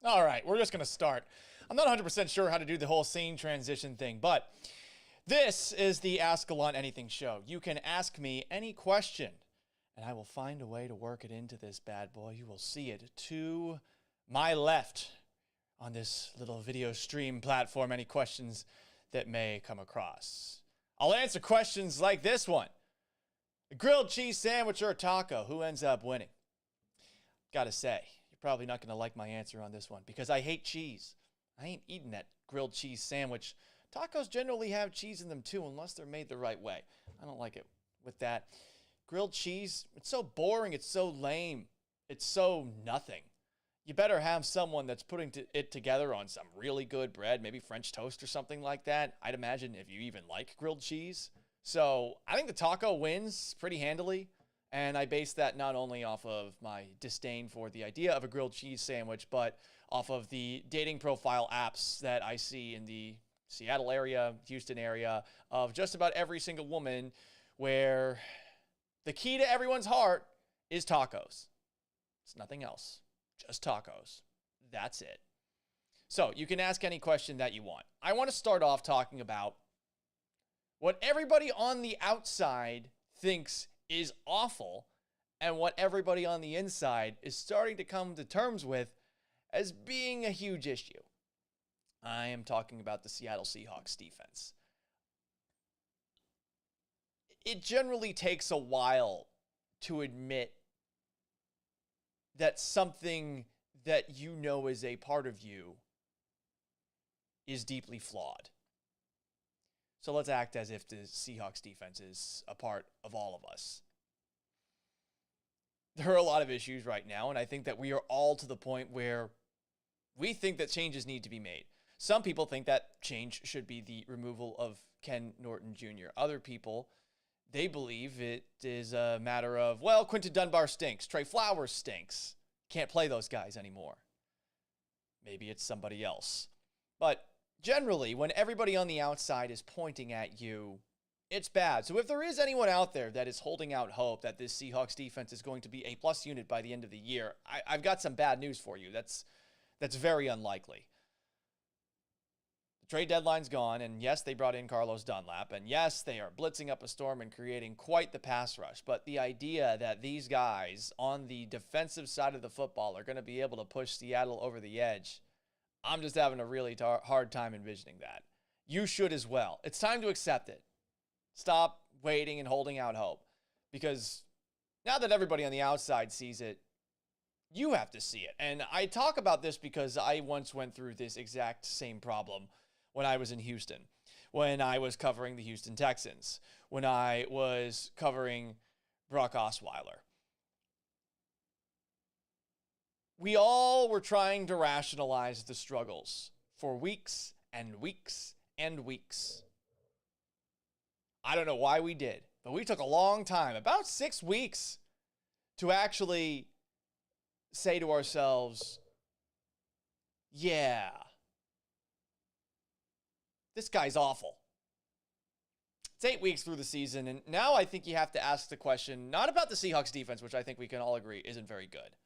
All right, we're just going to start. I'm not 100% sure how to do the whole scene transition thing, but this is the Ask Gallant Anything show. You can ask me any question, and I will find a way to work it into this bad boy. You will see it to my left on this little video stream platform, any questions that may come across. I'll answer questions like this one. A grilled cheese sandwich or a taco, who ends up winning? Gotta say, you're probably not going to like my answer on this one because I hate cheese. I ain't eating that grilled cheese sandwich. Tacos generally have cheese in them too, unless they're made the right way. I don't like it with that. Grilled cheese, it's so boring, it's so lame, it's so nothing. You better have someone that's putting it together on some really good bread, maybe French toast or something like that. I'd imagine if you even like grilled cheese. So I think the taco wins pretty handily. And I base that not only off of my disdain for the idea of a grilled cheese sandwich, but off of the dating profile apps that I see in the Seattle area, Houston area, of just about every single woman, where the key to everyone's heart is tacos. It's nothing else, just tacos. That's it. So you can ask any question that you want. I want to start off talking about what everybody on the outside thinks is awful, and what everybody on the inside is starting to come to terms with as being a huge issue. I am talking about the Seattle Seahawks defense. It generally takes a while to admit that something that you know is a part of you is deeply flawed. So let's act as if the Seahawks defense is a part of all of us. There are a lot of issues right now, and I think that we are all to the point where we think that changes need to be made. Some people think that change should be the removal of Ken Norton Jr. Other people, they believe it is a matter of, well, Quentin Dunbar stinks, Trey Flowers stinks. Can't play those guys anymore. Maybe it's somebody else. But generally, when everybody on the outside is pointing at you, it's bad. So if there is anyone out there that is holding out hope that this Seahawks defense is going to be a plus unit by the end of the year, I've got some bad news for you. That's very unlikely. The trade deadline's gone, and yes, they brought in Carlos Dunlap, and yes, they are blitzing up a storm and creating quite the pass rush. But the idea that these guys on the defensive side of the football are going to be able to push Seattle over the edge, I'm just having a really hard time envisioning that. You should as well. It's time to accept it. Stop waiting and holding out hope. Because now that everybody on the outside sees it, you have to see it. And I talk about this because I once went through this exact same problem when I was in Houston, when I was covering the Houston Texans, when I was covering Brock Osweiler. We all were trying to rationalize the struggles for weeks and weeks and weeks. I don't know why we did, but we took a long time, about 6 weeks, to actually say to ourselves, yeah, this guy's awful. It's 8 weeks through the season, and now I think you have to ask the question, not about the Seahawks defense, which I think we can all agree isn't very good.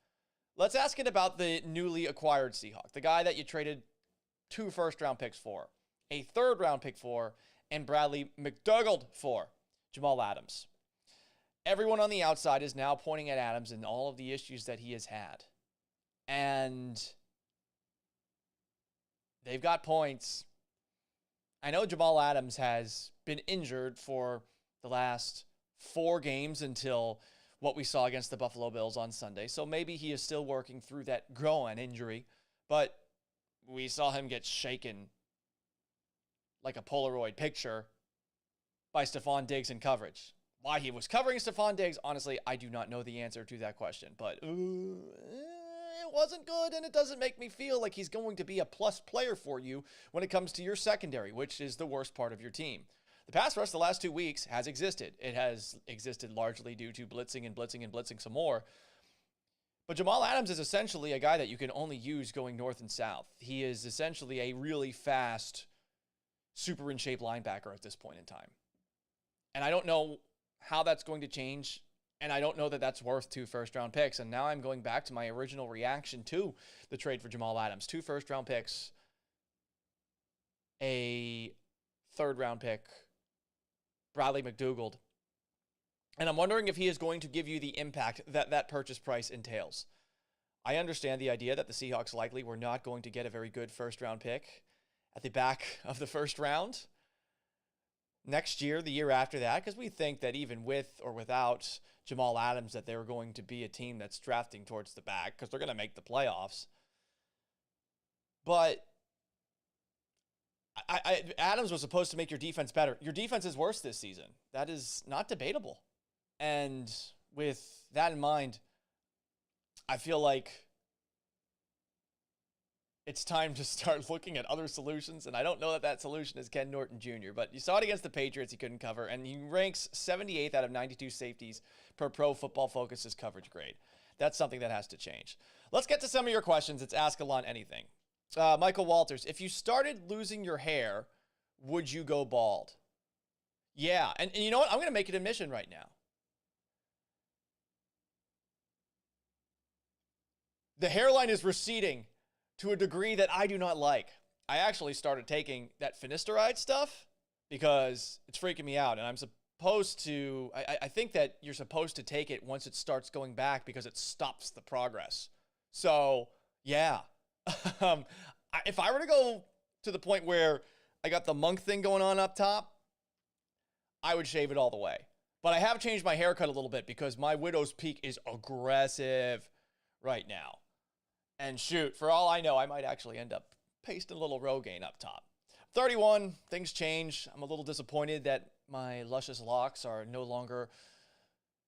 Let's ask it about the newly acquired Seahawk, the guy that you traded 2 first-round picks for, a third-round pick for, and Bradley McDougald for, Jamal Adams. Everyone on the outside is now pointing at Adams and all of the issues that he has had. And they've got points. I know Jamal Adams has been injured for the last 4 games until what we saw against the Buffalo Bills on Sunday. So maybe he is still working through that groin injury. But we saw him get shaken like a Polaroid picture by Stephon Diggs in coverage. Why he was covering Stephon Diggs, honestly, I do not know the answer to that question. But it wasn't good, and it doesn't make me feel like he's going to be a plus player for you when it comes to your secondary, which is the worst part of your team. The pass rush the last 2 weeks has existed. It has existed largely due to blitzing and blitzing and blitzing some more. But Jamal Adams is essentially a guy that you can only use going north and south. He is essentially a really fast, super in shape linebacker at this point in time. And I don't know how that's going to change And I don't know that that's worth 2 first-round picks. And now I'm going back to my original reaction to the trade for Jamal Adams. 2 first-round picks, a third-round pick, Bradley McDougald. And I'm wondering if he is going to give you the impact that that purchase price entails. I understand the idea that the Seahawks likely were not going to get a very good first-round pick at the back of the first round next year, the year after that, because we think that even with or without Jamal Adams, that they're going to be a team that's drafting towards the back because they're going to make the playoffs. But Adams was supposed to make your defense better. Your defense is worse this season. That is not debatable. And with that in mind, I feel like it's time to start looking at other solutions. And I don't know that that solution is Ken Norton Jr., but you saw it against the Patriots. He couldn't cover, and he ranks 78th out of 92 safeties per Pro Football Focus's coverage grade. That's something that has to change. Let's get to some of your questions. It's Ask Gallant Anything. Michael Walters, if you started losing your hair, would you go bald? Yeah, and you know what? I'm going to make an admission right now. The hairline is receding to a degree that I do not like. I actually started taking that finasteride stuff because it's freaking me out. And I'm supposed to, I think that you're supposed to take it once it starts going back because it stops the progress. So, yeah. If I were to go to the point where I got the monk thing going on up top, I would shave it all the way. But I have changed my haircut a little bit because my widow's peak is aggressive right now. And shoot, for all I know, I might actually end up pasting a little Rogaine up top. 31, things change. I'm a little disappointed that my luscious locks are no longer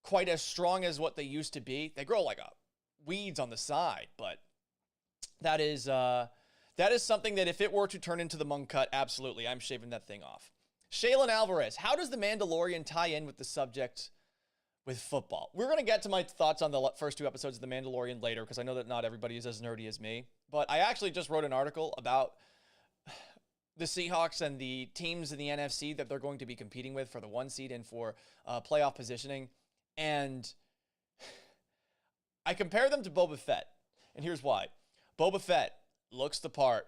quite as strong as what they used to be. They grow like weeds on the side, but that is something that if it were to turn into the monk cut, absolutely, I'm shaving that thing off. Shaylin Alvarez, how does The Mandalorian tie in with the subject with football? We're going to get to my thoughts on the first 2 episodes of The Mandalorian later because I know that not everybody is as nerdy as me. But I actually just wrote an article about the Seahawks and the teams in the NFC that they're going to be competing with for the 1 seed and for playoff positioning. And I compare them to Boba Fett. And here's why. Boba Fett looks the part.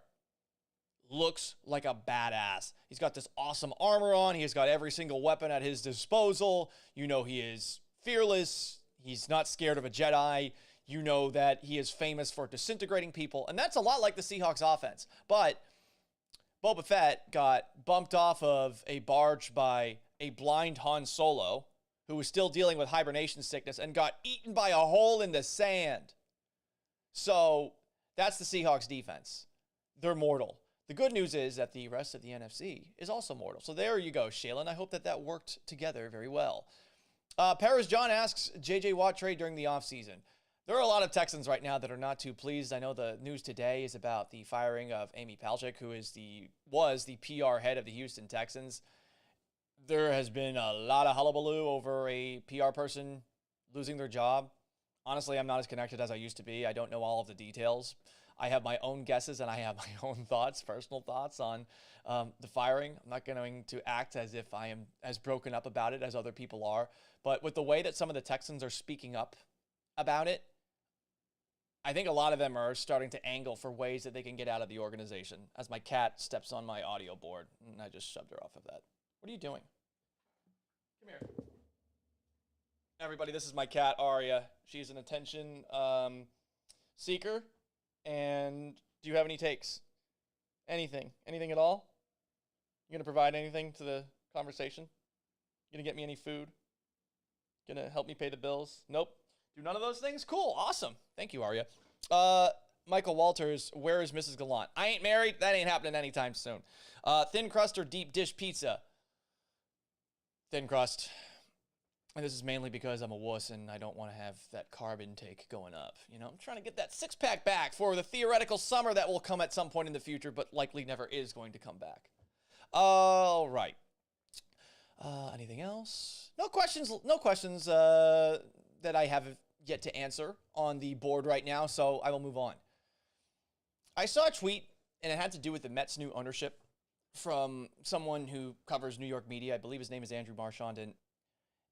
Looks like a badass. He's got this awesome armor on. He's got every single weapon at his disposal. You know he is fearless. He's not scared of a Jedi. You know that he is famous for disintegrating people. And that's a lot like the Seahawks offense. But Boba Fett got bumped off of a barge by a blind Han Solo who was still dealing with hibernation sickness and got eaten by a hole in the sand. So that's the Seahawks defense. They're mortal. The good news is that the rest of the NFC is also mortal. So there you go, Shaylin. I hope that that worked together very well. Paris John asks, J.J. Watt trade during the offseason. There are a lot of Texans right now that are not too pleased. I know the news today is about the firing of Amy Palchik, who was the PR head of the Houston Texans. There has been a lot of hullabaloo over a PR person losing their job. Honestly, I'm not as connected as I used to be. I don't know all of the details. I have my own guesses and I have my own thoughts, personal thoughts on the firing. I'm not going to act as if I am as broken up about it as other people are. But with the way that some of the Texans are speaking up about it, I think a lot of them are starting to angle for ways that they can get out of the organization. As my cat steps on my audio board, and I just shoved her off of that. What are you doing? Come here. Everybody, this is my cat, Aria. She's an attention seeker. And do you have any takes? Anything? Anything at all? You going to provide anything to the conversation? You going to get me any food? Going to help me pay the bills? Nope. Do none of those things? Cool. Awesome. Thank you, Arya. Michael Walters, where is Mrs. Gallant? I ain't married. That ain't happening anytime soon. Thin crust or deep dish pizza? Thin crust. And this is mainly because I'm a wuss and I don't want to have that carb intake going up. You know, I'm trying to get that six-pack back for the theoretical summer that will come at some point in the future, but likely never is going to come back. All right. Anything else? No questions that I have yet to answer on the board right now, so I will move on. I saw a tweet, and it had to do with the Mets' new ownership from someone who covers New York media. I believe his name is Andrew Marchand, and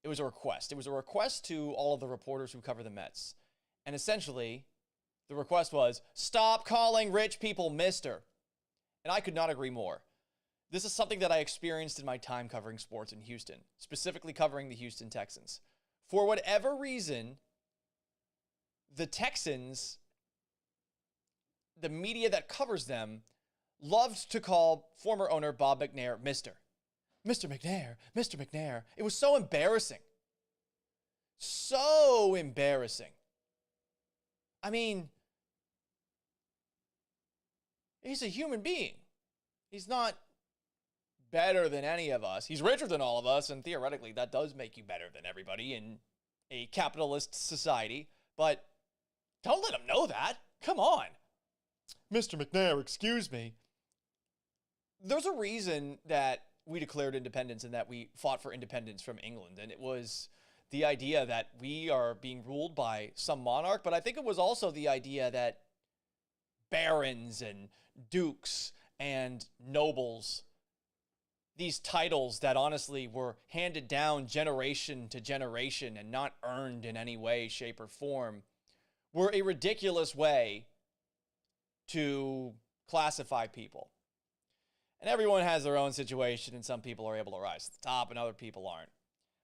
It was a request. It was a request to all of the reporters who cover the Mets. And essentially, the request was, stop calling rich people Mister. And I could not agree more. This is something that I experienced in my time covering sports in Houston, specifically covering the Houston Texans. For whatever reason, the Texans, the media that covers them, loved to call former owner Bob McNair Mr. Mr. McNair, Mr. McNair. It was so embarrassing. So embarrassing. I mean, he's a human being. He's not better than any of us. He's richer than all of us, and theoretically, that does make you better than everybody in a capitalist society. But don't let him know that. Come on. Mr. McNair, excuse me. There's a reason that we declared independence and that we fought for independence from England, and it was the idea that we are being ruled by some monarch, but I think it was also the idea that barons and dukes and nobles, these titles that honestly were handed down generation to generation and not earned in any way, shape, or form, were a ridiculous way to classify people. And everyone has their own situation, and some people are able to rise to the top and other people aren't.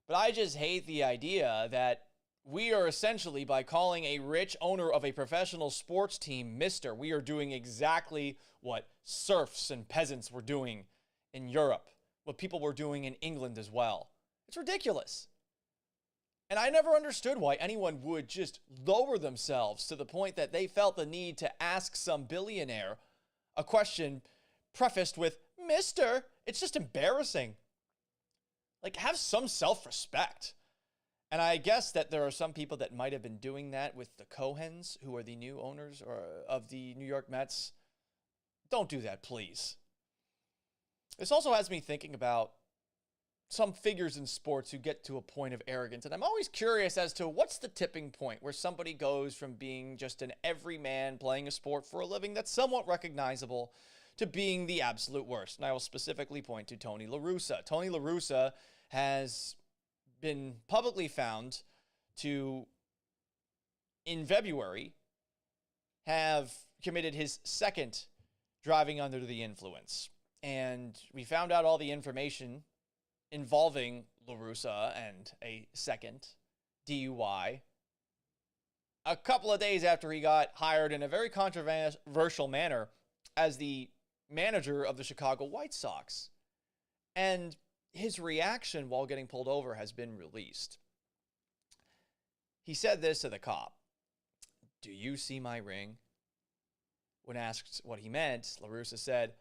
But I just hate the idea that we are essentially, by calling a rich owner of a professional sports team Mr., we are doing exactly what serfs and peasants were doing in Europe, what people were doing in England as well. It's ridiculous. And I never understood why anyone would just lower themselves to the point that they felt the need to ask some billionaire a question prefaced with, Mister, it's just embarrassing. Like, have some self-respect. And I guess that there are some people that might have been doing that with the Cohens, who are the new owners of the New York Mets. Don't do that, please. This also has me thinking about some figures in sports who get to a point of arrogance. And I'm always curious as to what's the tipping point where somebody goes from being just an everyman playing a sport for a living that's somewhat recognizable to being the absolute worst. And I will specifically point to Tony La Russa. Tony La Russa has been publicly found to, in February, have committed his second driving under the influence. And we found out all the information involving La Russa and a second DUI a couple of days after he got hired in a very controversial manner as the manager of the Chicago White Sox. And his reaction while getting pulled over has been released. He said this to the cop: "Do you see my ring?" When asked what he meant, La Russa said,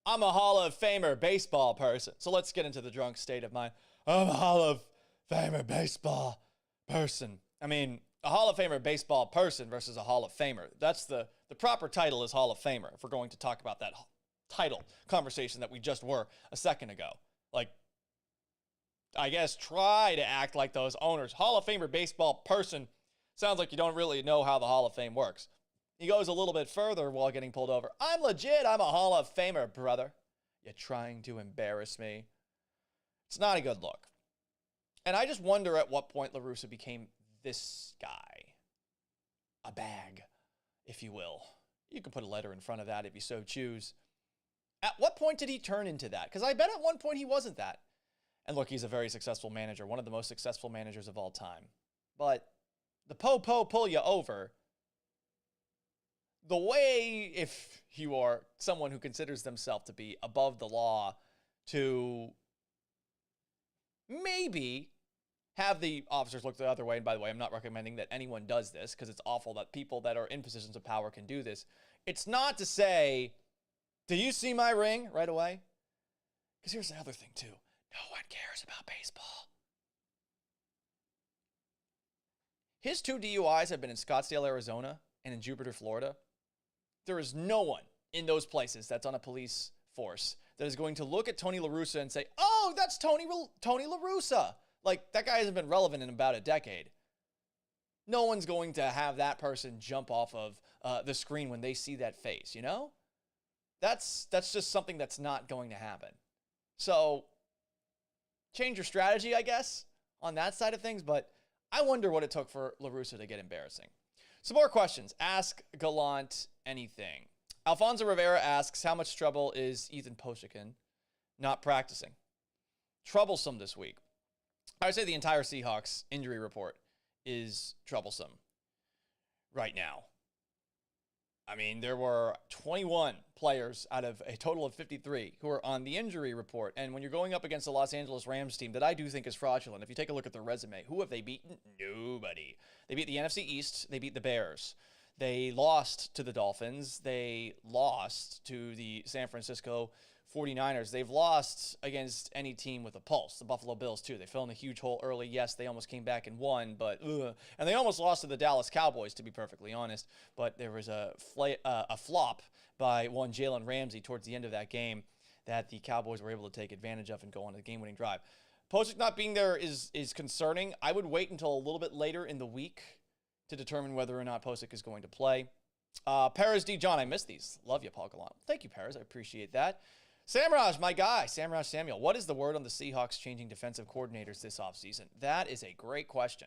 "I'm a Hall of Famer baseball person." So let's get into the drunk state of mind. I'm a Hall of Famer baseball person. I mean, a Hall of Famer baseball person versus a Hall of Famer. That's the proper title is Hall of Famer, if we're going to talk about that title conversation that we just were a second ago. Like, I guess try to act like those owners. Hall of Famer baseball person sounds like you don't really know how the Hall of Fame works. He goes a little bit further while getting pulled over. I'm legit. I'm a Hall of Famer, brother. You're trying to embarrass me. It's not a good look. And I just wonder at what point La Russa became this guy. A bag, if you will. You can put a letter in front of that if you so choose. At what point did he turn into that? Because I bet at one point he wasn't that. And look, he's a very successful manager, one of the most successful managers of all time. But the po-po pull you over, the way, if you are someone who considers themselves to be above the law, to maybe have the officers look the other way. And by the way, I'm not recommending that anyone does this because it's awful that people that are in positions of power can do this. It's not to say, do you see my ring right away? Because here's the other thing too. No one cares about baseball. His 2 DUIs have been in Scottsdale, Arizona and in Jupiter, Florida. There is no one in those places that's on a police force that is going to look at Tony La Russa and say, oh, that's Tony La Russa. Like, that guy hasn't been relevant in about a decade. No one's going to have that person jump off of the screen when they see that face, you know? That's just something that's not going to happen. So, change your strategy, I guess. on that side of things, but I wonder what it took for LaRusso to get embarrassing. Some more questions. Ask Gallant anything. Alfonso Rivera asks, how much trouble is Ethan Postseason not practicing? Troublesome this week. I would say the entire Seahawks injury report is troublesome right now. I mean, there were 21 players out of a total of 53 who are on the injury report. And when you're going up against the Los Angeles Rams team that I do think is fraudulent, if you take a look at their resume, who have they beaten? Nobody. They beat the NFC East. They beat the Bears. They lost to the Dolphins. They lost to the San Francisco 49ers. They've lost against any team with a pulse. The Buffalo Bills, too. They fell in a huge hole early. Yes, they almost came back and won, but and they almost lost to the Dallas Cowboys, to be perfectly honest. But there was a flop by one Jalen Ramsey towards the end of that game that the Cowboys were able to take advantage of and go on a game-winning drive. Postseason not being there is concerning. I would wait until a little bit later in the week to determine whether or not Postseason is going to play. Paris D. John, I missed these. Love you, Paul Gallant. Thank you, Paris. I appreciate that. Samraj, my guy, Samraj Samuel. What is the word on the Seahawks changing defensive coordinators this offseason? That is a great question.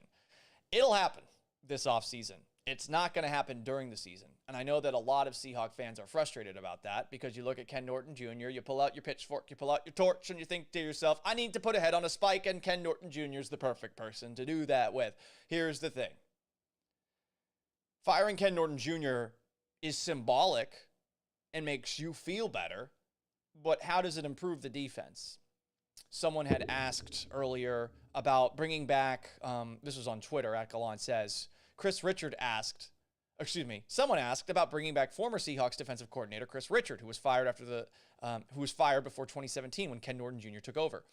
It'll happen this offseason. It's not going to happen during the season. And I know that a lot of Seahawk fans are frustrated about that because you look at Ken Norton Jr., you pull out your pitchfork, you pull out your torch, and you think to yourself, I need to put a head on a spike, and Ken Norton Jr. is the perfect person to do that with. Here's the thing. Firing Ken Norton Jr. is symbolic and makes you feel better, but how does it improve the defense? Someone had asked earlier about bringing back, this was on Twitter, at Gallant says, someone asked about bringing back former Seahawks defensive coordinator Chris Richard, who was fired before 2017 when Ken Norton Jr. took over.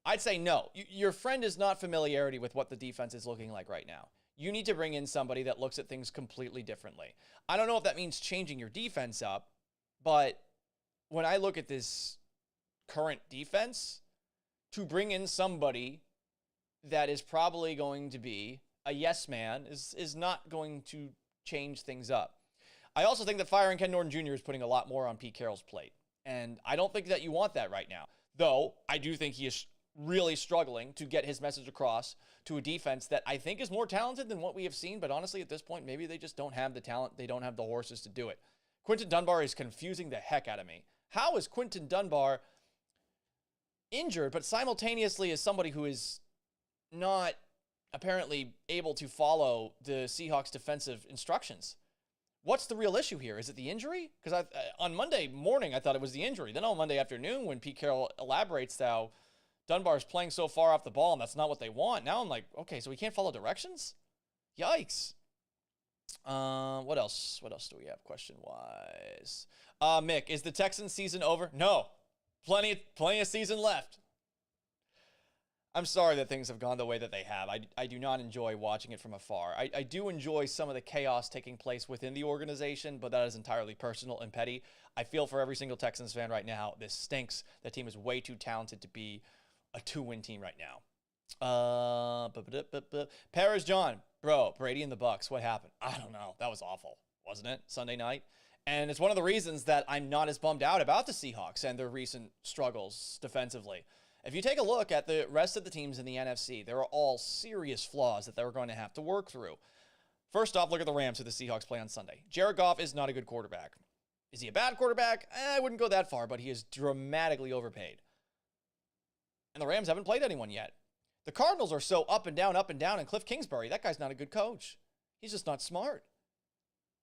I'd say no. Your friend is not familiarity with what the defense is looking like right now. You need to bring in somebody that looks at things completely differently. I don't know if that means changing your defense up, but when I look at this current defense, to bring in somebody that is probably going to be a yes man is not going to change things up. I also think that firing Ken Norton Jr. is putting a lot more on Pete Carroll's plate. And I don't think that you want that right now. Though, I do think he is really struggling to get his message across to a defense that I think is more talented than what we have seen. But honestly, at this point, maybe they just don't have the talent. They don't have the horses to do it. Quentin Dunbar is confusing the heck out of me. How is Quentin Dunbar injured, but simultaneously is somebody who is not apparently able to follow the Seahawks defensive instructions? What's the real issue here? Is it the injury? Because on Monday morning, I thought it was the injury. Then on Monday afternoon, when Pete Carroll elaborates how Dunbar's playing so far off the ball and that's not what they want, now I'm like, okay, so we can't follow directions? Yikes. What else? What else do we have question-wise? Mick, is the Texans season over? No. Plenty of season left. I'm sorry that things have gone the way that they have. I do not enjoy watching it from afar. I do enjoy some of the chaos taking place within the organization, but that is entirely personal and petty. I feel for every single Texans fan right now. This stinks. That team is way too talented to be a 2-win team right now. Paris John, bro, Brady and the Bucks, what happened? I don't know. That was awful, wasn't it? Sunday night. And it's one of the reasons that I'm not as bummed out about the Seahawks and their recent struggles defensively. If you take a look at the rest of the teams in the NFC, there are all serious flaws that they're going to have to work through. First off, look at the Rams who the Seahawks play on Sunday. Jared Goff is not a good quarterback. Is he a bad quarterback? I wouldn't go that far, but he is dramatically overpaid. And the Rams haven't played anyone yet. The Cardinals are so up and down, and Cliff Kingsbury, that guy's not a good coach. He's just not smart.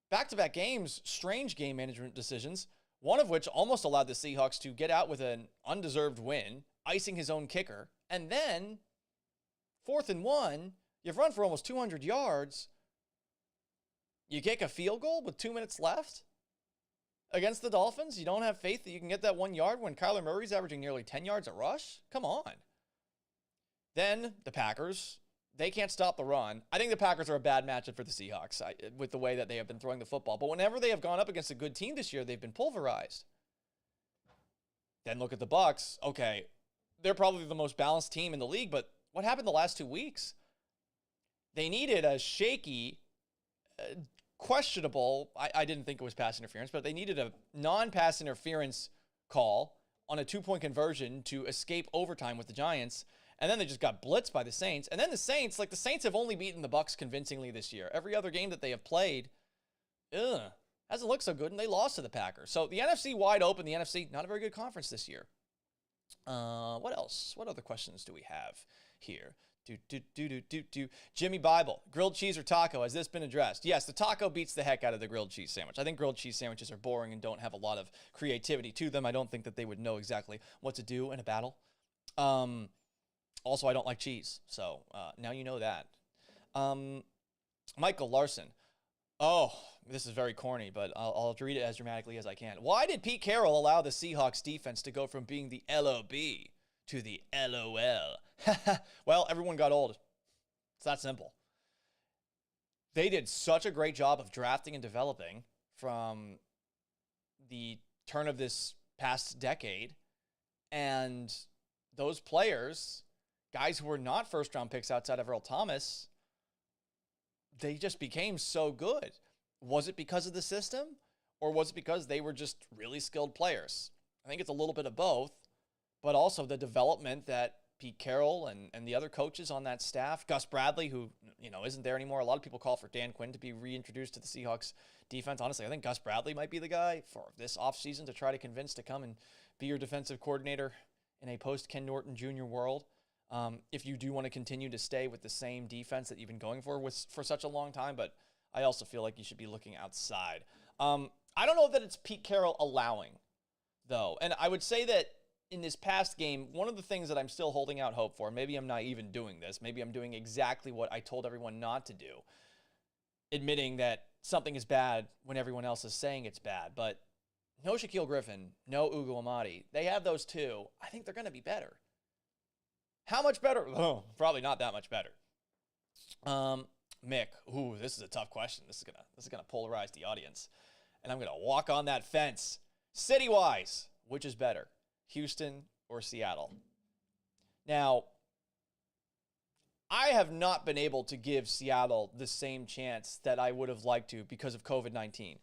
Back-to-back games, strange game management decisions, one of which almost allowed the Seahawks to get out with an undeserved win, icing his own kicker, and then 4th and 1, you've run for almost 200 yards, you kick a field goal with 2 minutes left against the Dolphins? You don't have faith that you can get that 1 yard when Kyler Murray's averaging nearly 10 yards a rush? Come on. Then the Packers, they can't stop the run. I think the Packers are a bad matchup for the Seahawks with the way that they have been throwing the football. But whenever they have gone up against a good team this year, they've been pulverized. Then look at the Bucs. Okay, they're probably the most balanced team in the league, but what happened the last 2 weeks? They needed a shaky, questionable, I didn't think it was pass interference, but they needed a non-pass interference call on a 2-point conversion to escape overtime with the Giants. And then they just got blitzed by the Saints. And then the Saints have only beaten the Bucs convincingly this year. Every other game that they have played, hasn't looked so good, and they lost to the Packers. So the NFC wide open. The NFC, not a very good conference this year. What else? What other questions do we have here? Jimmy Bible, grilled cheese or taco? Has this been addressed? Yes, the taco beats the heck out of the grilled cheese sandwich. I think grilled cheese sandwiches are boring and don't have a lot of creativity to them. I don't think that they would know exactly what to do in a battle. Also, I don't like cheese. So now you know that. Michael Larson. Oh, this is very corny, but I'll read it as dramatically as I can. Why did Pete Carroll allow the Seahawks defense to go from being the LOB to the LOL? Well, everyone got old. It's that simple. They did such a great job of drafting and developing from the turn of this past decade. And those players, guys who were not first-round picks outside of Earl Thomas, they just became so good. Was it because of the system, or was it because they were just really skilled players? I think it's a little bit of both, but also the development that Pete Carroll and the other coaches on that staff, Gus Bradley, who isn't there anymore. A lot of people call for Dan Quinn to be reintroduced to the Seahawks defense. Honestly, I think Gus Bradley might be the guy for this offseason to try to convince to come and be your defensive coordinator in a post-Ken Norton Jr. world. If you do want to continue to stay with the same defense that you've been going for such a long time, but I also feel like you should be looking outside. I don't know that it's Pete Carroll allowing, though. And I would say that in this past game, one of the things that I'm still holding out hope for, maybe I'm not even doing this, maybe I'm doing exactly what I told everyone not to do, admitting that something is bad when everyone else is saying it's bad. But no Shaquille Griffin, no Ugo Amadi. They have those two. I think they're going to be better. How much better? Oh, probably not that much better. Mick, this is a tough question. This is gonna polarize the audience, and I'm gonna walk on that fence. City-wise, which is better, Houston or Seattle? Now, I have not been able to give Seattle the same chance that I would have liked to because of COVID-19.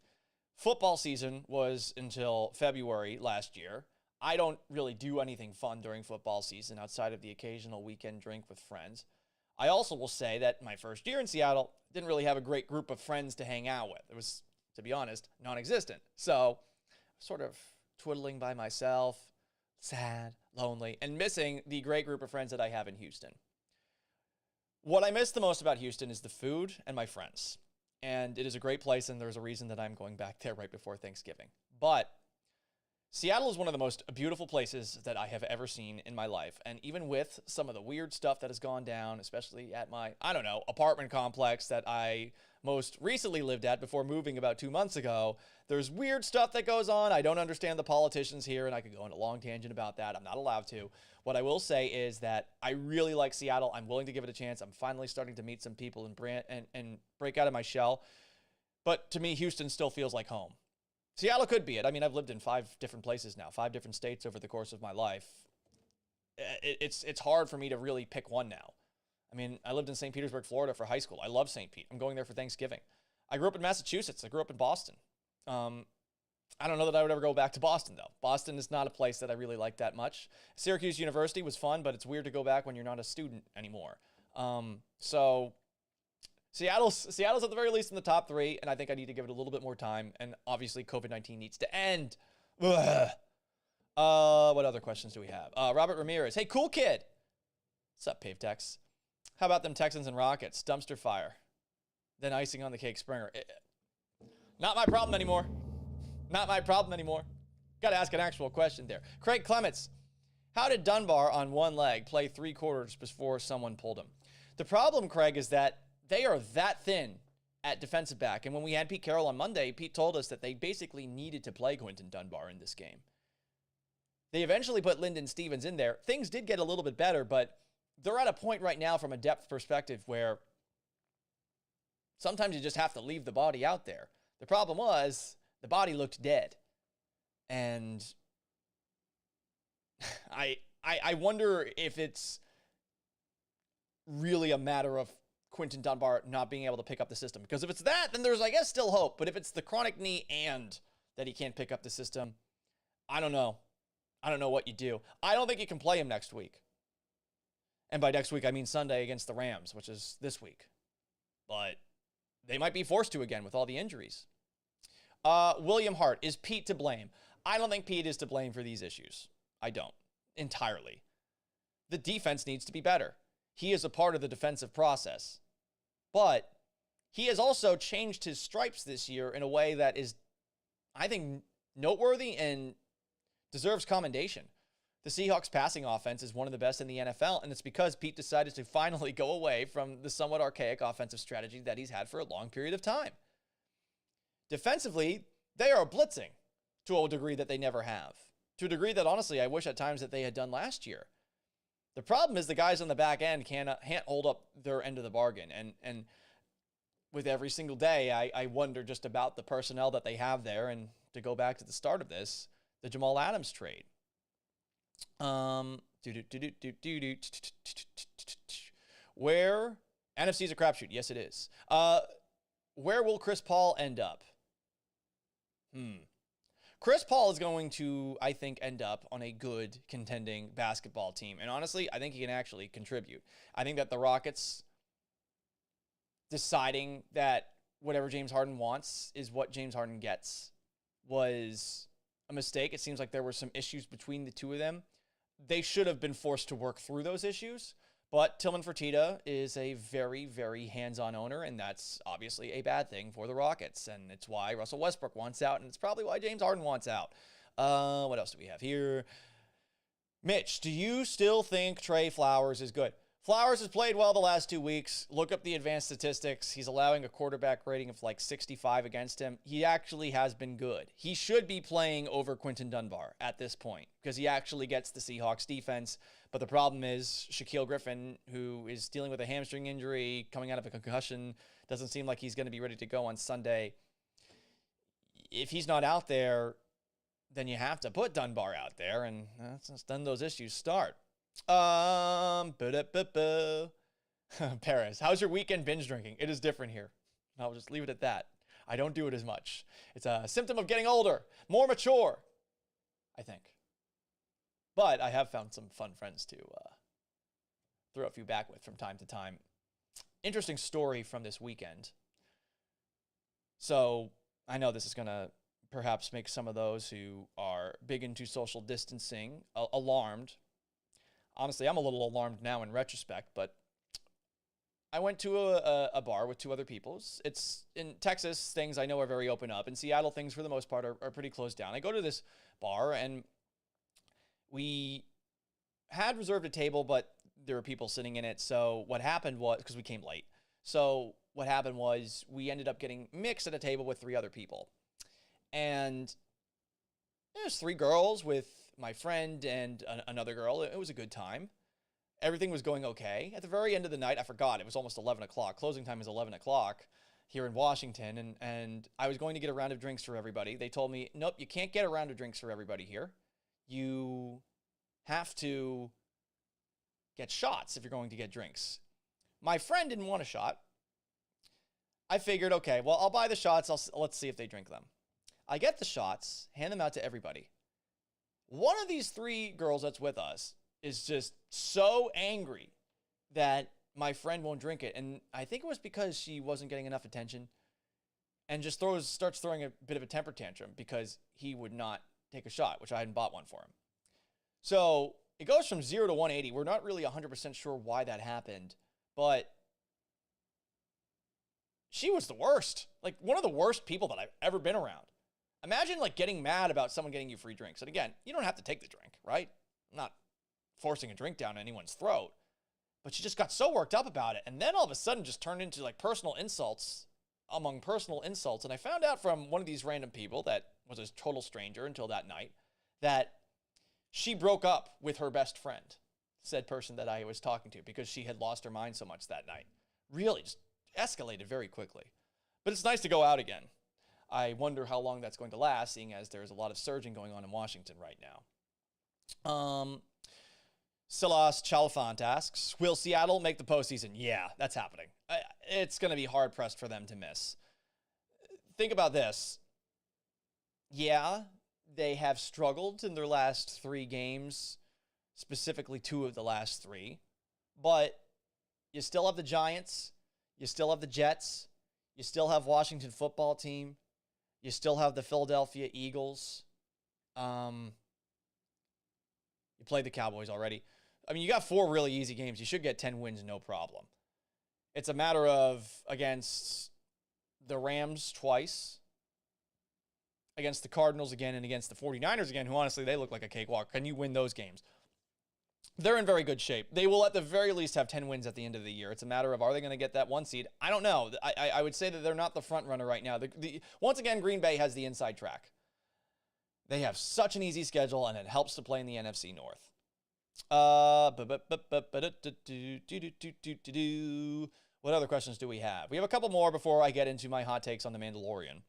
Football season was until February last year. I don't really do anything fun during football season outside of the occasional weekend drink with friends. I also will say that my first year in Seattle didn't really have a great group of friends to hang out with. It was, to be honest, non-existent. So, sort of twiddling by myself, sad, lonely, and missing the great group of friends that I have in Houston. What I miss the most about Houston is the food and my friends. And it is a great place, and there's a reason that I'm going back there right before Thanksgiving. But Seattle is one of the most beautiful places that I have ever seen in my life. And even with some of the weird stuff that has gone down, especially at my, apartment complex that I most recently lived at before moving about 2 months ago, there's weird stuff that goes on. I don't understand the politicians here, and I could go on a long tangent about that. I'm not allowed to. What I will say is that I really like Seattle. I'm willing to give it a chance. I'm finally starting to meet some people and break out of my shell. But to me, Houston still feels like home. Seattle could be it. I mean, I've lived in 5 different places now, 5 different states over the course of my life. It's hard for me to really pick one now. I mean, I lived in St. Petersburg, Florida for high school. I love St. Pete. I'm going there for Thanksgiving. I grew up in Massachusetts. I grew up in Boston. I don't know that I would ever go back to Boston, though. Boston is not a place that I really like that much. Syracuse University was fun, but it's weird to go back when you're not a student anymore. So Seattle's at the very least in the top 3, and I think I need to give it a little bit more time. And obviously, COVID-19 needs to end. Ugh. What other questions do we have? Robert Ramirez. Hey, cool kid. What's up, Pavetex? How about them Texans and Rockets? Dumpster fire. Then icing on the cake, Springer. Not my problem anymore. Not my problem anymore. Got to ask an actual question there. Craig Clements. How did Dunbar on one leg play 3 quarters before someone pulled him? The problem, Craig, is that they are that thin at defensive back. And when we had Pete Carroll on Monday, Pete told us that they basically needed to play Quentin Dunbar in this game. They eventually put Lyndon Stevens in there. Things did get a little bit better, but they're at a point right now from a depth perspective where sometimes you just have to leave the body out there. The problem was the body looked dead. And I wonder if it's really a matter of Quentin Dunbar not being able to pick up the system. Because if it's that, then there's, I guess, still hope. But if it's the chronic knee and that he can't pick up the system, I don't know. I don't know what you do. I don't think you can play him next week. And by next week, I mean Sunday against the Rams, which is this week. But they might be forced to again with all the injuries. William Hart, is Pete to blame? I don't think Pete is to blame for these issues. I don't. Entirely. The defense needs to be better. He is a part of the defensive process. But he has also changed his stripes this year in a way that is, I think, noteworthy and deserves commendation. The Seahawks passing offense is one of the best in the NFL, and it's because Pete decided to finally go away from the somewhat archaic offensive strategy that he's had for a long period of time. Defensively, they are blitzing to a degree that they never have. To a degree that, honestly, I wish at times that they had done last year. The problem is the guys on the back end can't hold up their end of the bargain. And with every single day, I wonder just about the personnel that they have there. And to go back to the start of this, the Jamal Adams trade. Where NFC's a crapshoot. Yes, it is. Where will Chris Paul end up? Chris Paul is going to, I think, end up on a good contending basketball team. And honestly, I think he can actually contribute. I think that the Rockets deciding that whatever James Harden wants is what James Harden gets was a mistake. It seems like there were some issues between the two of them. They should have been forced to work through those issues. But Tillman Fertitta is a very, very hands-on owner, and that's obviously a bad thing for the Rockets. And it's why Russell Westbrook wants out, and it's probably why James Harden wants out. What else do we have here? Mitch, do you still think Trey Flowers is good? Flowers has played well the last 2 weeks. Look up the advanced statistics. He's allowing a quarterback rating of like 65 against him. He actually has been good. He should be playing over Quentin Dunbar at this point because he actually gets the Seahawks defense. But the problem is Shaquille Griffin, who is dealing with a hamstring injury, coming out of a concussion, doesn't seem like he's going to be ready to go on Sunday. If he's not out there, then you have to put Dunbar out there, and then those issues start. Paris, how's your weekend binge drinking? It is different here. I'll just leave it at that. I don't do it as much. It's a symptom of getting older, more mature, I think. But I have found some fun friends to throw a few back with from time to time. Interesting story from this weekend. So I know this is going to perhaps make some of those who are big into social distancing alarmed. Honestly, I'm a little alarmed now in retrospect, but I went to a bar with two other people. It's in Texas, things I know are very open up. In Seattle, things for the most part are pretty closed down. I go to this bar, and we had reserved a table, but there were people sitting in it. So what happened was, because we came late, so what happened was we ended up getting mixed at a table with three other people. And there's three girls with my friend and another girl. It was a good time. Everything was going okay. At the very end of the night, I forgot. It was almost 11 o'clock. Closing time is 11 o'clock here in Washington. And I was going to get a round of drinks for everybody. They told me, nope, you can't get a round of drinks for everybody here. You have to get shots if you're going to get drinks. My friend didn't want a shot. I figured, okay, well, I'll buy the shots. Let's see if they drink them. I get the shots, hand them out to everybody. One of these three girls that's with us is just so angry that my friend won't drink it. And I think it was because she wasn't getting enough attention and just starts throwing a bit of a temper tantrum because he would not take a shot, which I hadn't bought one for him. So it goes from 0 to 180. We're not really 100% sure why that happened, but she was the worst. Like one of the worst people that I've ever been around. Imagine like getting mad about someone getting you free drinks. And again, you don't have to take the drink, right? I'm not forcing a drink down anyone's throat. But she just got so worked up about it. And then all of a sudden just turned into like personal insults among personal insults. And I found out from one of these random people that was a total stranger until that night that she broke up with her best friend, said person that I was talking to, because she had lost her mind so much that night. Really just escalated very quickly. But it's nice to go out again. I wonder how long that's going to last, seeing as there's a lot of surging going on in Washington right now. Silas Chalfant asks, will Seattle make the postseason? Yeah, that's happening. It's going to be hard-pressed for them to miss. Think about this. Yeah, they have struggled in their last 3 games, specifically 2 of the last 3. But you still have the Giants. You still have the Jets. You still have Washington football team. You still have the Philadelphia Eagles. You played the Cowboys already. I mean, you got 4 really easy games. You should get 10 wins, no problem. It's a matter of against the Rams twice, against the Cardinals again, and against the 49ers again, who honestly, they look like a cakewalk. Can you win those games? They're in very good shape. They will at the very least have 10 wins at the end of the year. It's a matter of, are they going to get that 1 seed? I don't know. I would say that they're not the front runner right now. Once again, Green Bay has the inside track. They have such an easy schedule, and it helps to play in the NFC North. What other questions do we have? We have a couple more before I get into my hot takes on The Mandalorian.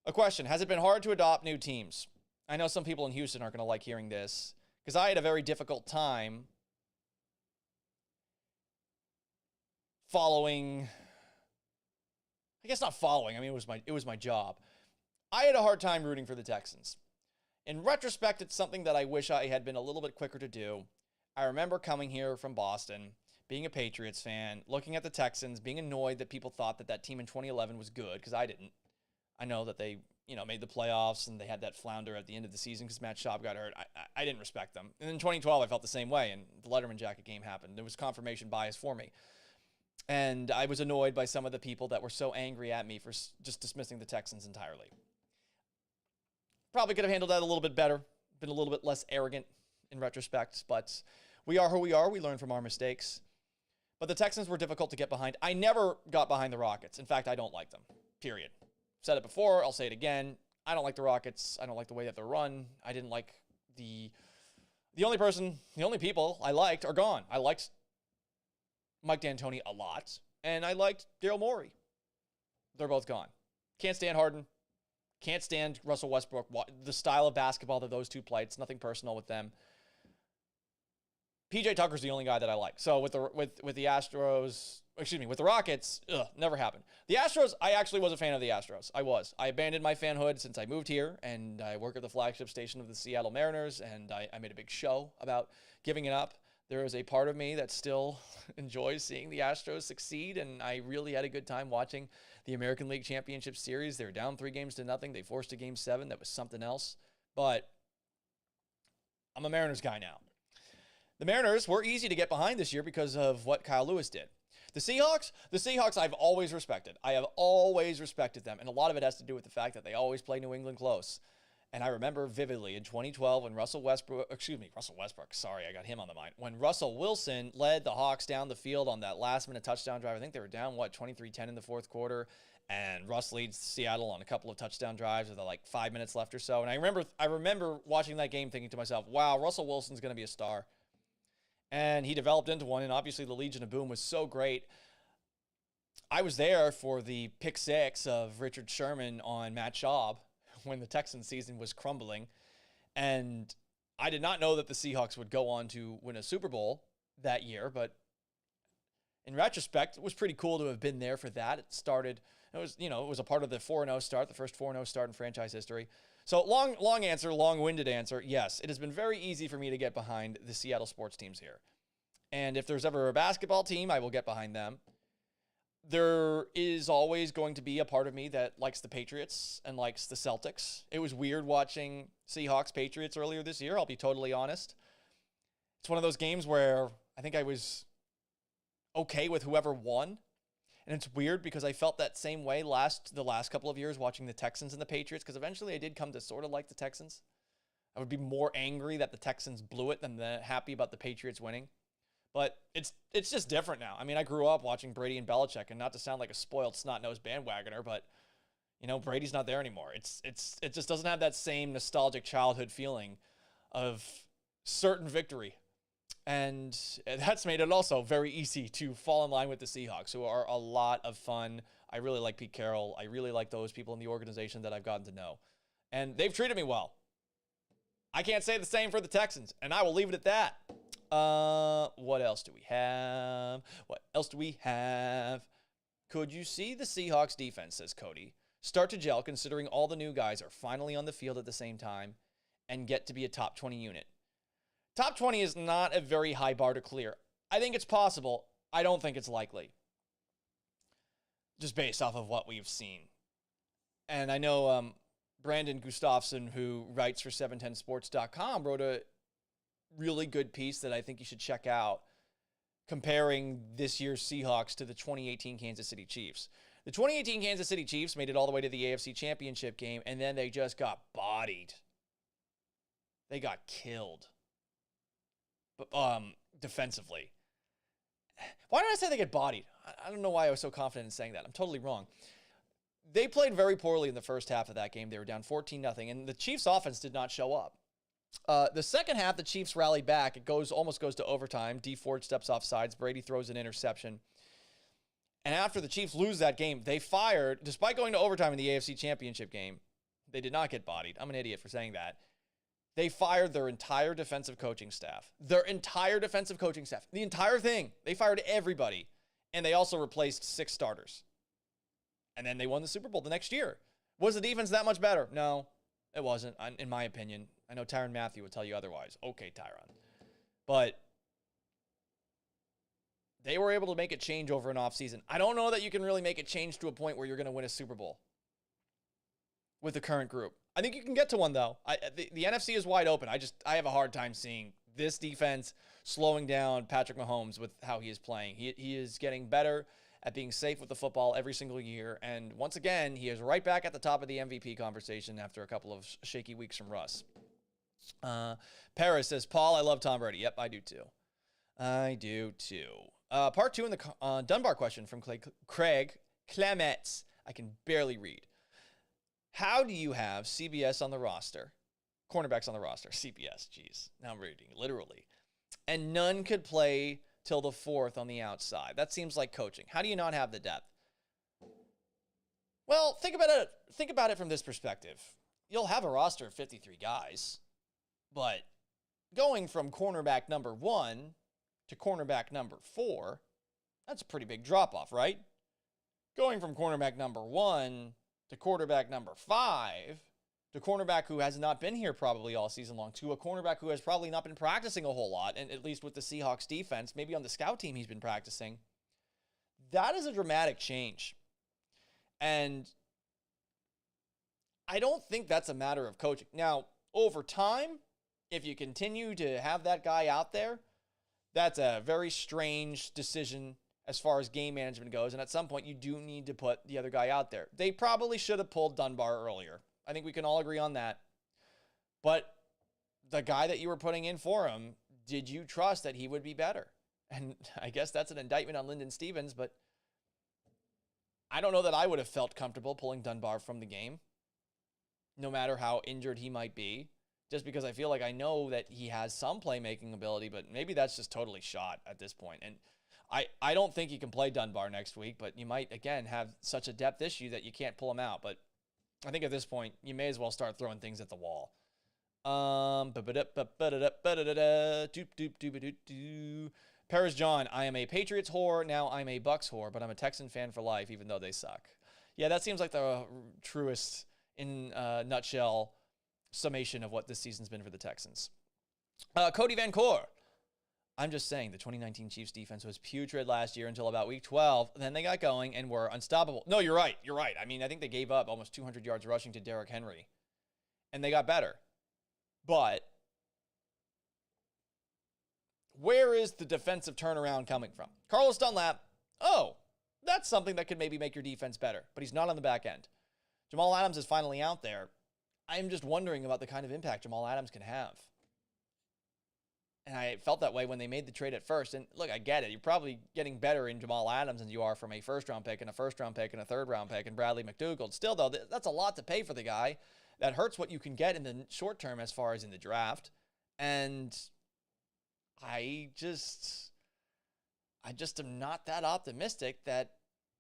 A question: has it been hard to adopt new teams? I know some people in Houston aren't going to like hearing this, because I had a very difficult time following. I guess not following. I mean, it was my job. I had a hard time rooting for the Texans. In retrospect, it's something that I wish I had been a little bit quicker to do. I remember coming here from Boston, being a Patriots fan, looking at the Texans, being annoyed that people thought that team in 2011 was good, because I didn't. I know that they, made the playoffs and they had that flounder at the end of the season because Matt Schaub got hurt. I didn't respect them. And in 2012, I felt the same way, and the Letterman jacket game happened. There was confirmation bias for me. And I was annoyed by some of the people that were so angry at me for just dismissing the Texans entirely. Probably could have handled that a little bit better, been a little bit less arrogant in retrospect, but we are who we are. We learn from our mistakes. But the Texans were difficult to get behind. I never got behind the Rockets. In fact, I don't like them, period. Said it before, I'll say it again. I don't like the Rockets. I don't like the way that they're run. I didn't like the only people I liked are gone. I liked Mike D'Antoni a lot, and I liked Daryl Morey. They're both gone. Can't stand Harden. Can't stand Russell Westbrook. The style of basketball that those two play, it's nothing personal with them. PJ Tucker's the only guy that I like. So with the Astros, with the Rockets, never happened. The Astros, I actually was a fan of the Astros. I abandoned my fanhood since I moved here, and I work at the flagship station of the Seattle Mariners, and I made a big show about giving it up. There is a part of me that still enjoys seeing the Astros succeed, and I really had a good time watching the American League Championship Series. They were down 3-0. They forced a Game 7. That was something else. But I'm a Mariners guy now. The Mariners were easy to get behind this year because of what Kyle Lewis did. The Seahawks I've always respected. I have always respected them, and a lot of it has to do with the fact that they always play New England close. And I remember vividly in 2012 when Russell Westbrook, sorry, I got him on the mind. When Russell Wilson led the Hawks down the field on that last-minute touchdown drive. I think they were down, 23-10 in the fourth quarter. And Russ leads Seattle on a couple of touchdown drives with 5 minutes left or so. And I remember watching that game thinking to myself, wow, Russell Wilson's going to be a star. And he developed into one, and obviously the Legion of Boom was so great. I was there for the pick 6 of Richard Sherman on Matt Schaub when the Texans season was crumbling. And I did not know that the Seahawks would go on to win a Super Bowl that year, but in retrospect, it was pretty cool to have been there for that. It was a part of the 4-0 start, the first 4-0 start in franchise history. So long-winded answer, yes, it has been very easy for me to get behind the Seattle sports teams here. And if there's ever a basketball team, I will get behind them. There is always going to be a part of me that likes the Patriots and likes the Celtics. It was weird watching Seahawks-Patriots earlier this year, I'll be totally honest. It's one of those games where I think I was okay with whoever won. And it's weird because I felt that same way the last couple of years watching the Texans and the Patriots, because eventually I did come to sort of like the Texans. I would be more angry that the Texans blew it than happy about the Patriots winning. But it's just different now. I mean, I grew up watching Brady and Belichick, and not to sound like a spoiled, snot-nosed bandwagoner, but, Brady's not there anymore. It just doesn't have that same nostalgic childhood feeling of certain victory. And that's made it also very easy to fall in line with the Seahawks, who are a lot of fun. I really like Pete Carroll. I really like those people in the organization that I've gotten to know. And they've treated me well. I can't say the same for the Texans, and I will leave it at that. What else do we have? Could you see the Seahawks defense, says Cody, start to gel considering all the new guys are finally on the field at the same time and get to be a top 20 unit? Top 20 is not a very high bar to clear. I think it's possible. I don't think it's likely. Just based off of what we've seen. And I know Brandon Gustafson, who writes for 710sports.com, wrote a really good piece that I think you should check out comparing this year's Seahawks to the 2018 Kansas City Chiefs. The 2018 Kansas City Chiefs made it all the way to the AFC Championship game, and then they just got bodied. They got killed. Defensively. Why did I say they get bodied? I don't know why I was so confident in saying that. I'm totally wrong. They played very poorly in the first half of that game. They were down 14-0, and the Chiefs' offense did not show up. The second half, the Chiefs rallied back. It almost goes to overtime. D Ford steps off sides. Brady throws an interception. And after the Chiefs lose that game, they fired, despite going to overtime in the AFC Championship game, they did not get bodied. I'm an idiot for saying that. They fired their entire defensive coaching staff. The entire thing. They fired everybody. And they also replaced 6 starters. And then they won the Super Bowl the next year. Was the defense that much better? No, it wasn't, in my opinion. I know Tyrann Mathieu would tell you otherwise. Okay, Tyrann. But they were able to make it change over an offseason. I don't know that you can really make it change to a point where you're going to win a Super Bowl with the current group. I think you can get to one, though. The NFC is wide open. I have a hard time seeing this defense slowing down Patrick Mahomes with how he is playing. He is getting better at being safe with the football every single year. And once again, he is right back at the top of the MVP conversation after a couple of shaky weeks from Russ. Paris says, Paul, I love Tom Brady. Yep, I do too. I do too. Part 2 in the Dunbar question from Craig Clemets. I can barely read. How do you have CBS on the roster? Cornerbacks on the roster. CBS, jeez. Now I'm reading, literally. And none could play till the 4th on the outside. That seems like coaching. How do you not have the depth? Well, think about it from this perspective. You'll have a roster of 53 guys, but going from cornerback number 1 to cornerback number 4, that's a pretty big drop-off, right? Going from cornerback number 1 to quarterback number 5 to cornerback who has not been here probably all season long, to a cornerback who has probably not been practicing a whole lot, and at least with the Seahawks defense, maybe on the scout team he's been practicing. That is a dramatic change. And I don't think that's a matter of coaching. Now, over time, if you continue to have that guy out there, that's a very strange decision as far as game management goes. And at some point, you do need to put the other guy out there. They probably should have pulled Dunbar earlier. I think we can all agree on that. But the guy that you were putting in for him, did you trust that he would be better? And I guess that's an indictment on Lyndon Stevens, but I don't know that I would have felt comfortable pulling Dunbar from the game, no matter how injured he might be, just because I feel like I know that he has some playmaking ability, but maybe that's just totally shot at this point. And I don't think you can play Dunbar next week, but you might, again, have such a depth issue that you can't pull him out. But I think at this point, you may as well start throwing things at the wall. Paris John, I am a Patriots whore, now I'm a Bucks whore, but I'm a Texan fan for life, even though they suck. Yeah, that seems like the truest, in a nutshell, summation of what this season's been for the Texans. Cody Van Coor, I'm just saying the 2019 Chiefs defense was putrid last year until about week 12. Then they got going and were unstoppable. No, you're right. You're right. I mean, I think they gave up almost 200 yards rushing to Derrick Henry. And they got better. But where is the defensive turnaround coming from? Carlos Dunlap, that's something that could maybe make your defense better. But he's not on the back end. Jamal Adams is finally out there. I'm just wondering about the kind of impact Jamal Adams can have. And I felt that way when they made the trade at first. And look, I get it. You're probably getting better in Jamal Adams than you are from a first-round pick and a first-round pick and a third-round pick and Bradley McDougald. Still, though, that's a lot to pay for the guy. That hurts what you can get in the short term as far as in the draft. And I just am not that optimistic that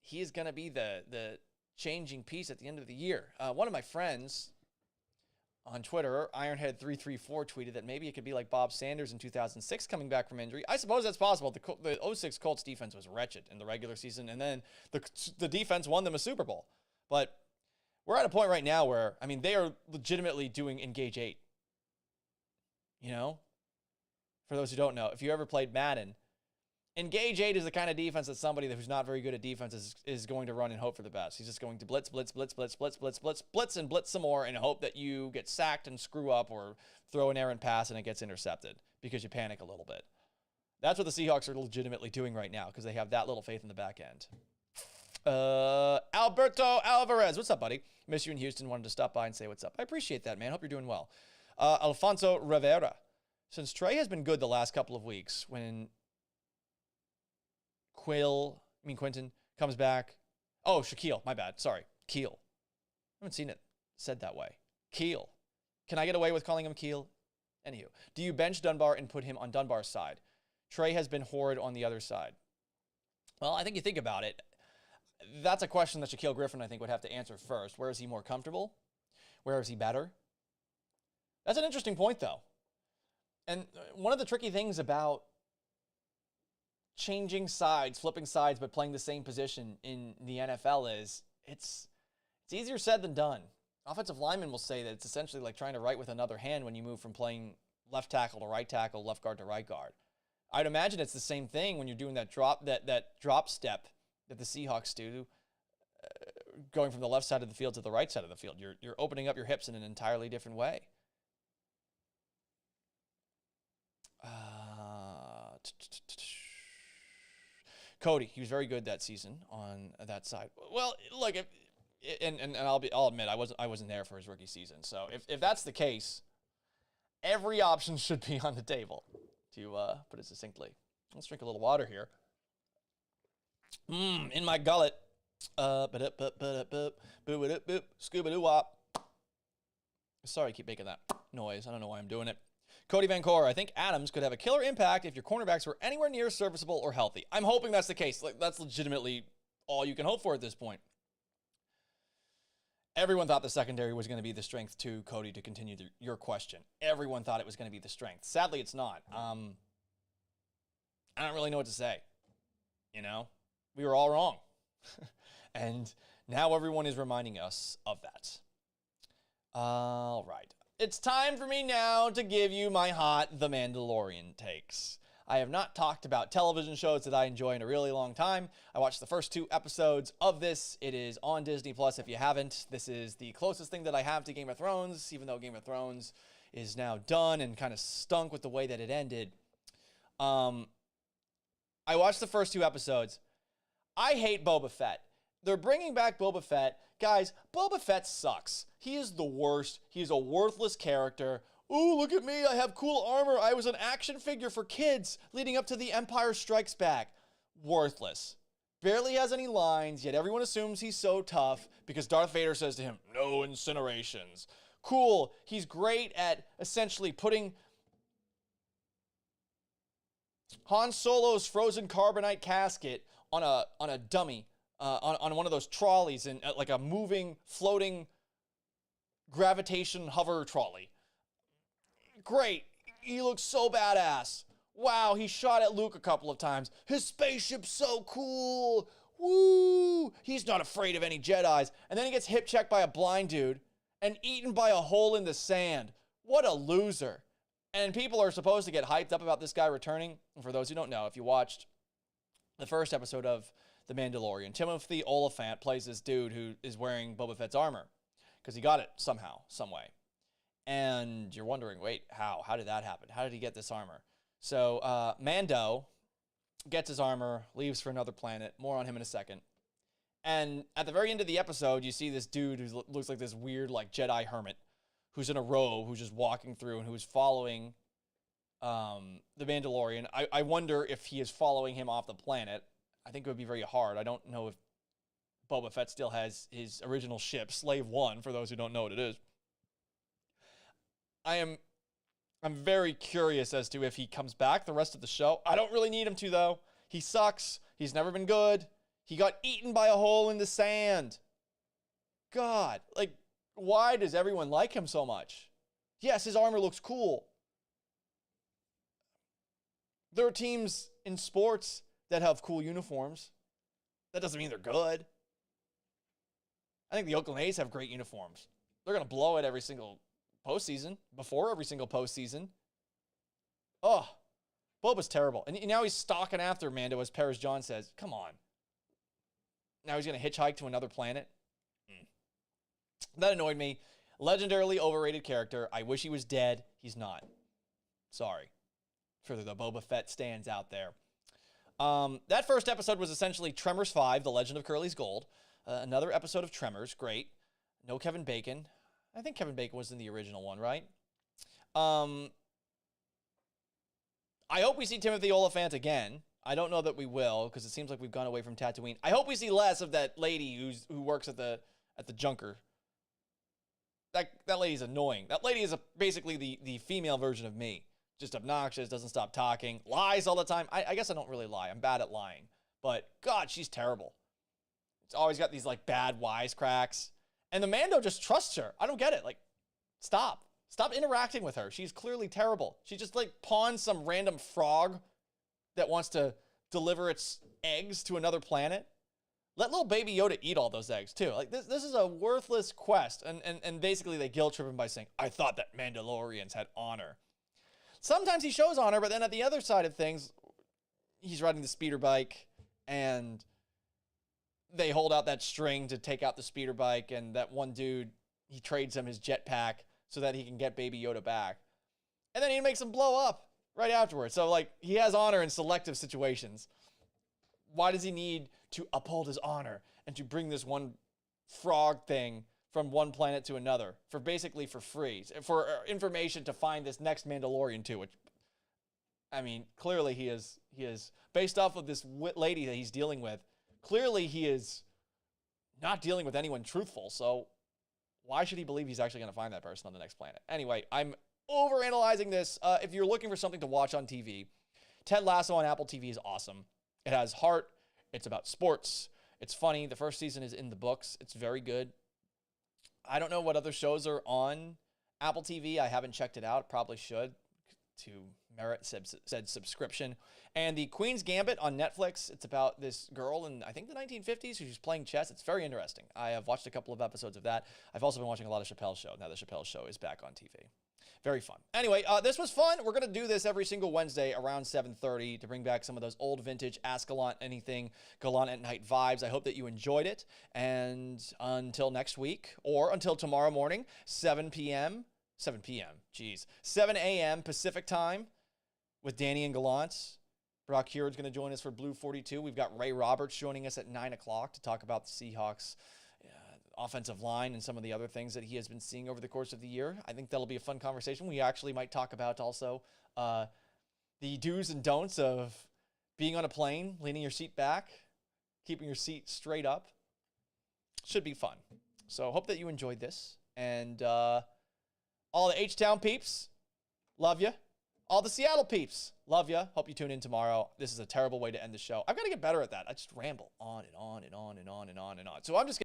he is going to be the changing piece at the end of the year. One of my friends on Twitter, Ironhead334, tweeted that maybe it could be like Bob Sanders in 2006 coming back from injury. I suppose that's possible. The 06 Colts defense was wretched in the regular season, and then the defense won them a Super Bowl. But we're at a point right now where, I mean, they are legitimately doing Engage 8. You know? For those who don't know, if you ever played Madden, Engage 8 is the kind of defense that somebody who's not very good at defense is going to run and hope for the best. He's just going to blitz, blitz, blitz, blitz, blitz, blitz, blitz, blitz, and blitz some more and hope that you get sacked and screw up or throw an errant pass and it gets intercepted because you panic a little bit. That's what the Seahawks are legitimately doing right now because they have that little faith in the back end. Alberto Alvarez. What's up, buddy? Miss you in Houston. Wanted to stop by and say what's up. I appreciate that, man. Hope you're doing well. Alfonso Rivera. Since Trey has been good the last couple of weeks, when Quentin comes back. Oh, Shaquille. My bad. Sorry. Keel. I haven't seen it said that way. Keel. Can I get away with calling him Keel? Anywho. Do you bench Dunbar and put him on Dunbar's side? Trey has been horrid on the other side. Well, I think you think about it. That's a question that Shaquille Griffin, I think, would have to answer first. Where is he more comfortable? Where is he better? That's an interesting point, though. And one of the tricky things about changing sides, flipping sides, but playing the same position in the NFL is it's easier said than done. Offensive linemen will say that it's essentially like trying to write with another hand when you move from playing left tackle to right tackle, left guard to right guard. I'd imagine it's the same thing when you're doing that drop step that the Seahawks do, going from the left side of the field to the right side of the field. You're opening up your hips in an entirely different way. Cody, he was very good that season on that side. Well, look, I'll admit I wasn't there for his rookie season. So if that's the case, every option should be on the table, to put it succinctly. Let's drink a little water here. In my gullet. Scuba-doo-wop. Sorry, I keep making that noise. I don't know why I'm doing it. Cody Vancouver, I think Adams could have a killer impact if your cornerbacks were anywhere near serviceable or healthy. I'm hoping that's the case. Like, that's legitimately all you can hope for at this point. Everyone thought the secondary was going to be the strength too, Cody, to continue your question. Everyone thought it was going to be the strength. Sadly, it's not. I don't really know what to say. You know? We were all wrong. And now everyone is reminding us of that. All right. It's time for me now to give you my hot The Mandalorian takes. I have not talked about television shows that I enjoy in a really long time. I watched the first 2 episodes of this. It is on Disney Plus if you haven't. This is the closest thing that I have to Game of Thrones, even though Game of Thrones is now done and kind of stunk with the way that it ended. I watched the first 2 episodes. I hate Boba Fett. They're bringing back Boba Fett. Guys, Boba Fett sucks. He is the worst. He is a worthless character. Ooh, look at me. I have cool armor. I was an action figure for kids leading up to The Empire Strikes Back. Worthless. Barely has any lines, yet everyone assumes he's so tough because Darth Vader says to him, no incinerations. Cool. He's great at essentially putting Han Solo's frozen carbonite casket on a dummy. On one of those trolleys in like a moving, floating gravitation hover trolley. Great. He looks so badass. Wow, he shot at Luke a couple of times. His spaceship's so cool. Woo! He's not afraid of any Jedis. And then he gets hip checked by a blind dude and eaten by a hole in the sand. What a loser. And people are supposed to get hyped up about this guy returning. And for those who don't know, if you watched the first episode of The Mandalorian, Timothy Olyphant plays this dude who is wearing Boba Fett's armor because he got it somehow, some way. And you're wondering, wait, how? How did that happen? How did he get this armor? So Mando gets his armor, leaves for another planet. More on him in a second. And at the very end of the episode, you see this dude who looks like this weird like Jedi hermit who's in a robe, who's just walking through and who's following the Mandalorian. I wonder if he is following him off the planet. I think it would be very hard. I don't know if Boba Fett still has his original ship, Slave One, for those who don't know what it is. I'm very curious as to if he comes back the rest of the show. I don't really need him to, though. He sucks. He's never been good. He got eaten by a hole in the sand. God, like, why does everyone like him so much? Yes, his armor looks cool. There are teams in sports that have cool uniforms. That doesn't mean they're good. I think the Oakland A's have great uniforms. They're going to blow it every single postseason, before every single postseason. Oh, Boba's terrible. And now he's stalking after Mando, as Paris John says. Come on. Now he's going to hitchhike to another planet? That annoyed me. Legendarily overrated character. I wish he was dead. He's not. Sorry. For the Boba Fett stands out there. That first episode was essentially Tremors 5, The Legend of Curly's Gold. Another episode of Tremors. Great. No Kevin Bacon. I think Kevin Bacon was in the original one, right? I hope we see Timothy Olyphant again. I don't know that we will, because it seems like we've gone away from Tatooine. I hope we see less of that lady who works at the junker. That lady's annoying. That lady is basically the female version of me. Just obnoxious, doesn't stop talking, lies all the time. I guess I don't really lie. I'm bad at lying. But, God, she's terrible. It's always got these, like, bad wisecracks. And the Mando just trusts her. I don't get it. Like, stop. Stop interacting with her. She's clearly terrible. She just, like, pawns some random frog that wants to deliver its eggs to another planet. Let little baby Yoda eat all those eggs, too. Like, this is a worthless quest. And basically, they guilt trip him by saying, I thought that Mandalorians had honor. Sometimes he shows honor, but then at the other side of things, he's riding the speeder bike, and they hold out that string to take out the speeder bike, and that one dude, he trades him his jetpack so that he can get Baby Yoda back. And then he makes him blow up right afterwards. So, like, he has honor in selective situations. Why does he need to uphold his honor and to bring this one frog thing from one planet to another for basically for free, for information to find this next Mandalorian too, which, I mean, clearly he is based off of this lady that he's dealing with. Clearly he is not dealing with anyone truthful. So why should he believe he's actually going to find that person on the next planet? Anyway, I'm overanalyzing this. If you're looking for something to watch on TV, Ted Lasso on Apple TV is awesome. It has heart. It's about sports. It's funny. The first season is in the books. It's very good. I don't know what other shows are on Apple TV. I haven't checked it out. Probably should to merit said subscription. And the Queen's Gambit on Netflix. It's about this girl in, I think, the 1950s who's playing chess. It's very interesting. I have watched a couple of episodes of that. I've also been watching a lot of Chappelle's Show. Now the Chappelle's Show is back on TV. Very fun. Anyway, this was fun. We're going to do this every single Wednesday around 7:30 to bring back some of those old vintage Ask Gallant Anything Gallant at Night vibes. I hope that you enjoyed it. And until next week, or until tomorrow morning, 7 a.m. Pacific time with Danny and Gallant. Brock Huard's going to join us for Blue 42. We've got Ray Roberts joining us at 9 o'clock to talk about the Seahawks offensive line and some of the other things that he has been seeing over the course of the year. I think that'll be a fun conversation. We actually might talk about also the do's and don'ts of being on a plane, leaning your seat back, keeping your seat straight up. Should be fun. So hope that you enjoyed this. And all the H-Town peeps, love you. All the Seattle peeps, love you. Hope you tune in tomorrow. This is a terrible way to end the show. I've got to get better at that. I just ramble on and on and on and on and on and on. So I'm just